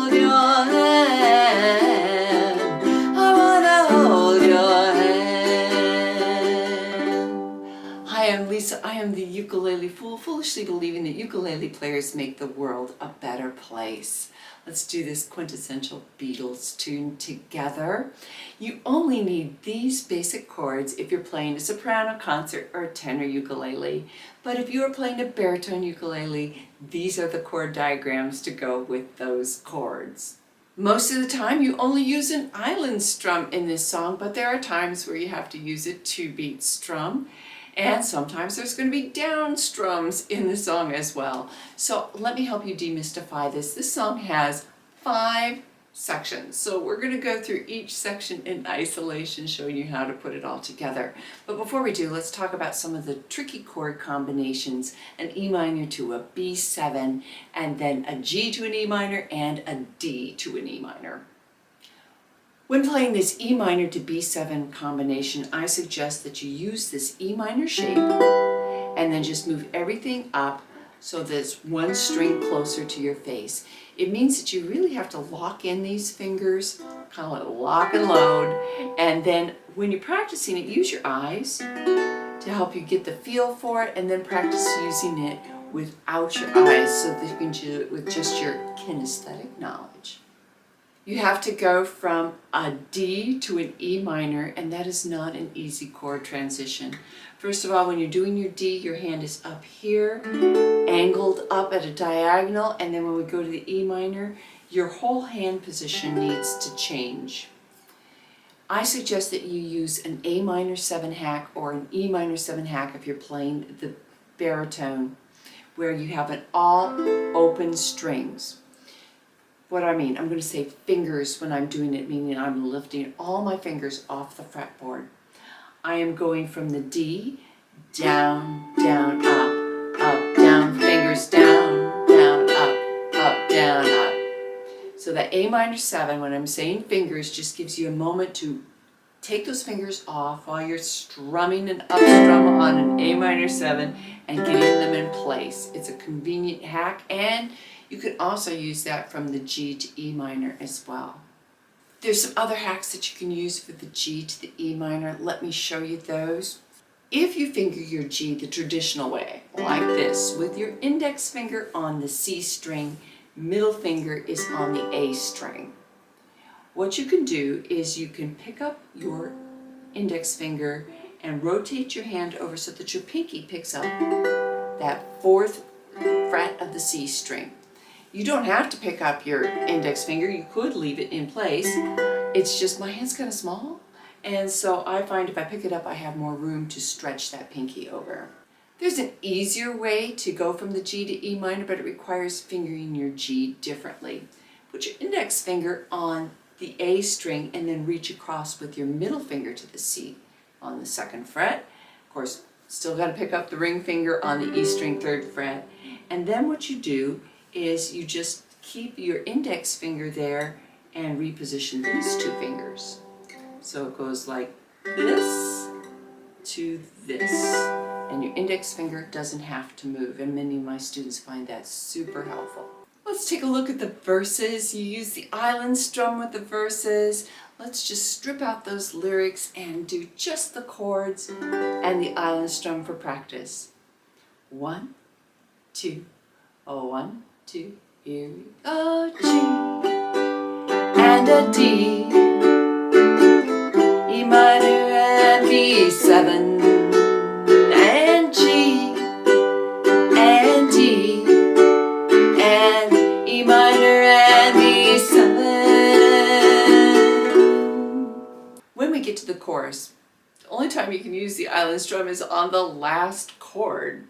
hold your hand. I wanna hold your hand. Hi, I'm Lisa. I am the ukulele fool, foolishly believing that ukulele players make the world a better place. Let's do this quintessential Beatles tune together. You only need these basic chords if you're playing a soprano concert or a tenor ukulele. But if you are playing a baritone ukulele, these are the chord diagrams to go with those chords. Most of the time you only use an island strum in this song, but there are times where you have to use a 2-beat strum. And sometimes there's going to be down strums in the song as well. So let me help you demystify this. This song has 5 sections. So we're going to go through each section in isolation, showing you how to put it all together. But before we do, let's talk about some of the tricky chord combinations. An E minor to a B7, and then a G to an E minor, and a D to an E minor. When playing this E minor to B7 combination, I suggest that you use this E minor shape and then just move everything up so there's one string closer to your face. It means that you really have to lock in these fingers, kind of like lock and load, and then when you're practicing it, use your eyes to help you get the feel for it, and then practice using it without your eyes so that you can do it with just your kinesthetic knowledge. You have to go from a D to an E minor, and that is not an easy chord transition. First of all, when you're doing your D, your hand is up here, angled up at a diagonal, and then when we go to the E minor, your whole hand position needs to change. I suggest that you use an A minor 7 hack or an E minor 7 hack if you're playing the baritone, where you have an all open strings. What do I mean? I'm going to say fingers when I'm doing it, meaning I'm lifting all my fingers off the fretboard. I am going from the D, down, down, up, down, fingers down, down, up, down, up. So the A minor 7, when I'm saying fingers, just gives you a moment to take those fingers off while you're strumming an up strum on an A minor 7 and getting them in place. It's a convenient hack, and you could also use that from the G to E minor as well. There's some other hacks that you can use for the G to the E minor. Let me show you those. If you finger your G the traditional way, like this, with your index finger on the C string, middle finger is on the A string. What you can do is you can pick up your index finger and rotate your hand over so that your pinky picks up that 4th fret of the C string. You don't have to pick up your index finger. You could leave it in place. It's just my hand's kind of small, and so I find if I pick it up, I have more room to stretch that pinky over. There's an easier way to go from the G to E minor, but it requires fingering your G differently. Put your index finger on the A string and then reach across with your middle finger to the C on the 2nd fret. Of course, still got to pick up the ring finger on the E string 3rd fret. And then what you do is you just keep your index finger there and reposition these 2 fingers. So it goes like this to this, and your index finger doesn't have to move, and many of my students find that super helpful. Let's take a look at the verses. You use the island strum with the verses. Let's just strip out those lyrics and do just the chords and the island strum for practice. 1, 2, 1, 2, here we go. G and a D, E minor and B7, and G and D, and E minor and B7. When we get to the chorus, the only time you can use the island strum is on the last chord.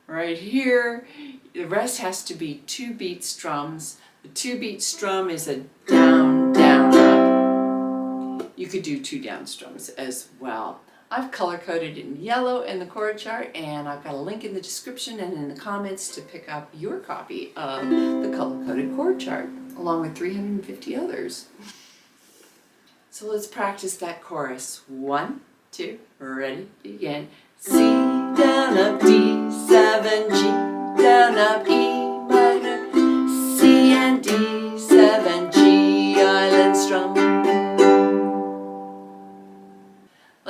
Right here, the rest has to be 2-beat strums. The 2-beat strum is a down, down, up. You could do 2 down strums as well. I've color-coded it in yellow in the chord chart, and I've got a link in the description and in the comments to pick up your copy of the color-coded chord chart, along with 350 others. So let's practice that chorus. 1, 2, ready, begin. C, down, up, D, 7, G, down, up, E minor, C and D, 7,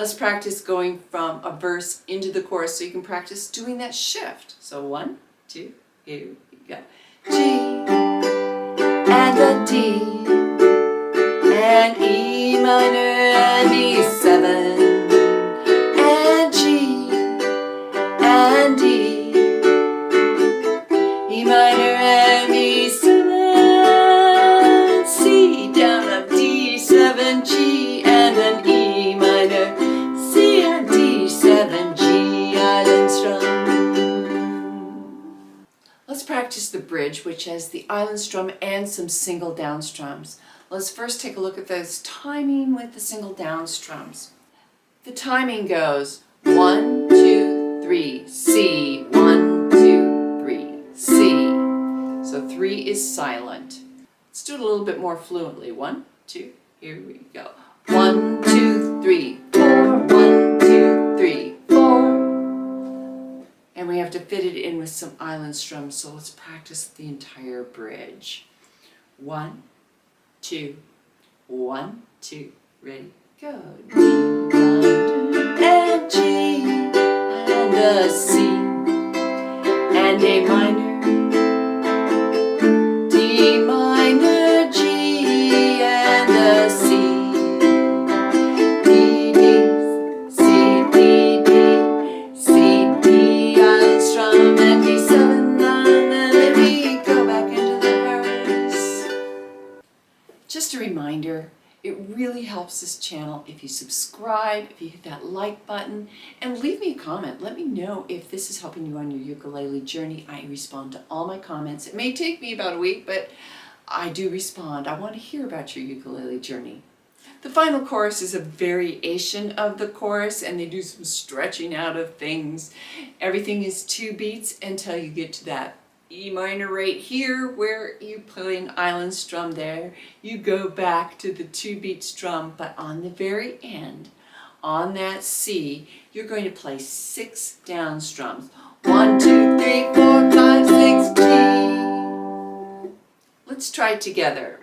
Let's practice going from a verse into the chorus so you can practice doing that shift. So 1, 2, here we go. G and a D and E minor and E7 and G and D, E minor and E7, C down of D7, G and an E minor, C and D7, G island strum. Let's practice the bridge, which has the island strum and some single down strums. Let's first take a look at this timing with the single down strums. The timing goes 1, 2, 3, C, 1, 2, 3, C. So 3 is silent. Let's do it a little bit more fluently. 1, 2, here we go. 1, 2, 3, 4, 1, 2, 3, 4. And we have to fit it in with some island strums, so let's practice the entire bridge. 1, 2, 1, 2, ready, go. D minor and G and a C and A minor, D minor, G and a C, D, D, C, D, D, C, D, island strum and D7, and then we go back into the verse. Just a reminder, it really helps this channel if you subscribe, if you hit that like button, and leave me a comment. Let me know if this is helping you on your ukulele journey. I respond to all my comments. It may take me about a week, but I do respond. I want to hear about your ukulele journey. The final chorus is a variation of the chorus, and they do some stretching out of things. Everything is 2 beats until you get to that E minor right here where you play an island strum there. You go back to the 2-beat strum, but on the very end, on that C, you're going to play 6 down strums. 1, 2, 3, 4, 5, 6, G. Let's try it together.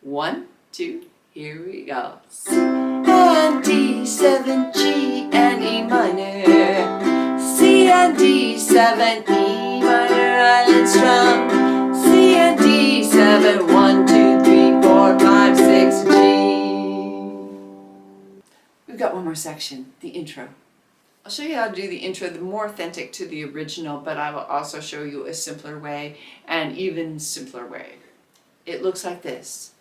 1, 2, here we go. C and D7, G and E minor, C and D7, E minor, island strum, C and D7, 1, 2, 3, 4, 5, 6, G. We've got one more section, the intro. I'll show you how to do the intro, the more authentic to the original, but I will also show you a simpler way, and even simpler way. It looks like this.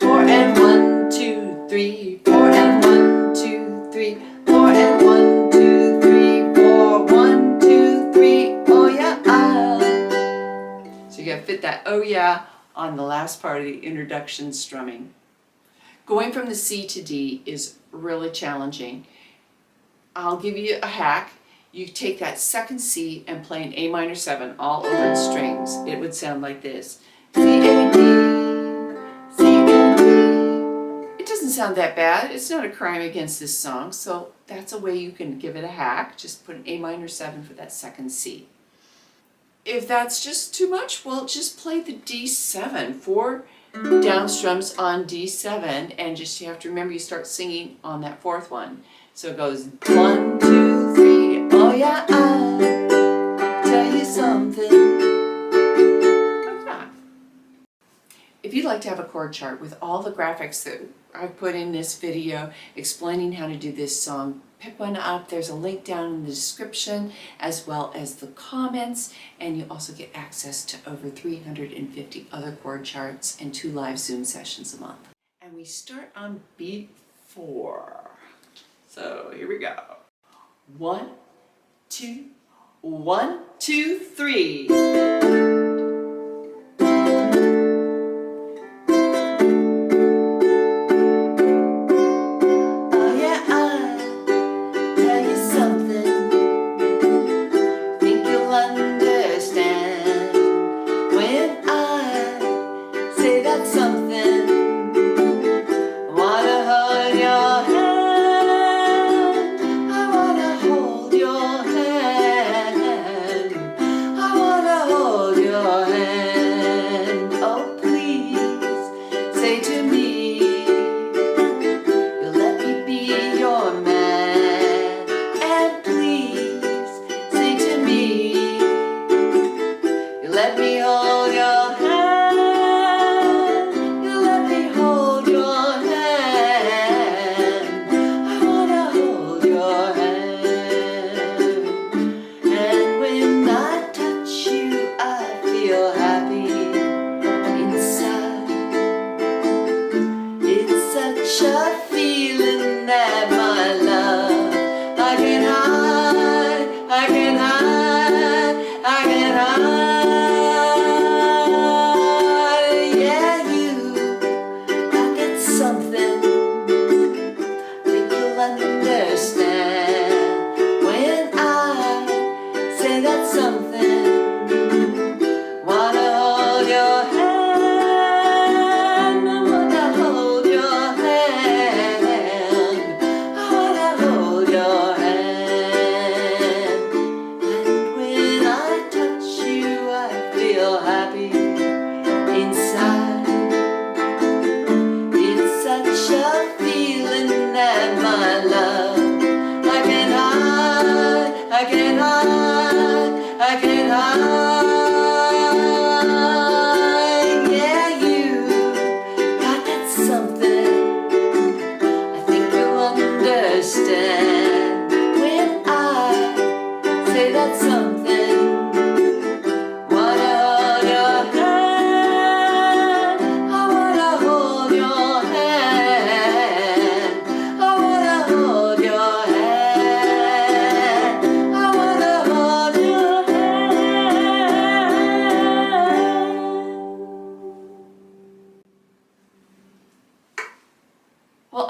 4 and 1, 2, 3, 4 and 1, 2, 3, 4 and 1, 2, 3, 4, 1, 2, 3, oh yeah, ah. So you gotta fit that oh yeah on the last part of the introduction strumming. Going from the C to D is really challenging. I'll give you a hack. You take that second C and play an A minor 7 all over the strings. It would sound like this. C, A, D, C, A, D. It doesn't sound that bad. It's not a crime against this song, so that's a way you can give it a hack. Just put an A minor 7 for that second C. If that's just too much, well, just play the D7, 4 down strums on D7, and just you have to remember you start singing on that 4th one. So it goes 1, 2, 3, oh yeah, I'll tell you something. Like that. If you'd like to have a chord chart with all the graphics that I've put in this video explaining how to do this song, pick one up. There's a link down in the description as well as the comments, and you also get access to over 350 other chord charts and 2 live Zoom sessions a month. And we start on beat 4. So here we go. 1, 2, 1, 2, 3. Oh yeah, I'll tell you something. Think you'll understand when I say that something. I wanna hold your hand. Say to me, you'll let me be your man.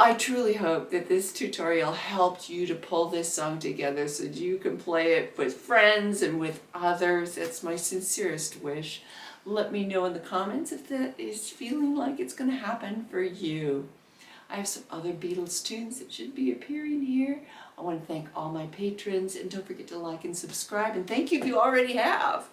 I truly hope that this tutorial helped you to pull this song together so that you can play it with friends and with others. That's my sincerest wish. Let me know in the comments if that is feeling like it's going to happen for you. I have some other Beatles tunes that should be appearing here. I want to thank all my patrons, and don't forget to like and subscribe, and thank you if you already have.